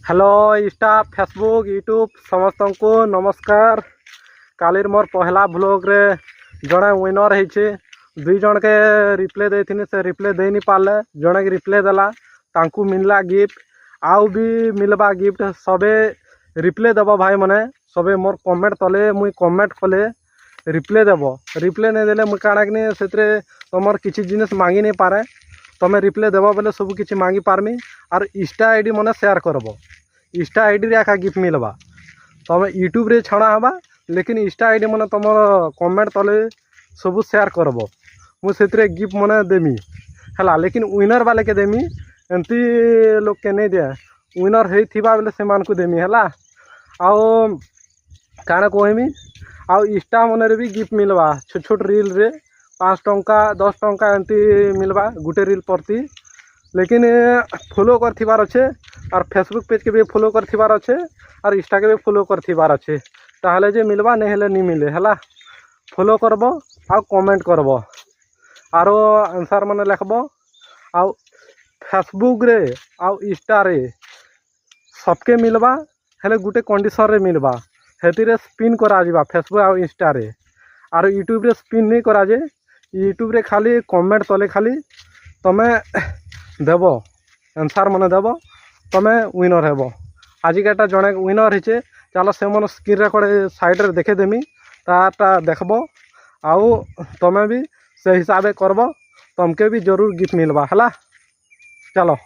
Hello Insta Facebook YouTube समस्त को नमस्कार। कालिर मोर पहला ब्लॉग रे जड़े विनर होइछे। दुई जन के रिप्ले देथिनी से रिप्ले दे नहीं पारले। जड़े के रिप्ले देला तांकू मिलला गिफ्ट आउ भी मिलबा गिफ्ट। सबे रिप्ले देव भाई मने सबे मोर कमेंट तले मुई कमेंट कले रिप्ले देव। रिप्ले नहीं देले मुई काଣା कि से तुमर किसी जिनिस मांगी नहीं पारे। तमें रिप्ले देव बोले सब किसी मांगी पारमी और इंस्टा आईडी मने शेयर करब। इंस्टा आईडी रे आका गिफ्ट मिलवा। तमें यूट्यूब रे छड़ा हवा लेकिन इंस्टा आईडी मने तुम कमेंट तले सब शेयर करब। मुझे गिफ्ट मने देमी है लेकिन विनर वाले के देमी एमती लोग के नहीं दे। विनर होइथिबा बेले से मान को देमी है आओ काना कहमी। आउ इंस्टा मन रे भी गिफ्ट मिलवा। छोट छोट रील रे 5 टंका 10 टंका एमती मिलवा गुटे रील प्रति। लेकिन फॉलो कर अच्छे और फेसबुक पेज के भी फॉलो कर अच्छे और इंस्टा के भी फॉलो कर अच्छे। ताहले जे मिलवा नहीं हेले नहीं मिले है। फॉलो करब आ कमेंट करब आरो आंसर मन लिखब। आउ फेसबुक रे आउ इंस्टा रे सबके मिलवा हेले गुटे कंडीशन रे मिलवा। हेती स्पिन करा जिबा फेसबुक आउ इंस्टा रे। आरो यूट्यूब रे स्पिन नहीं करा जे। यूट्यूब रे खाली कमेंट तले खाली तमें देव आंसर मन देव तमें विनर हेब। आजिकाटा जड़े विनर होचे चलो से मन स्क्रीन रेकर्ड साइड रे देखेदेमी ताटा देखब। आउ तमें भी से हिसाब करब तुमके भी जरूर गिफ्ट मिलवा है। चलो।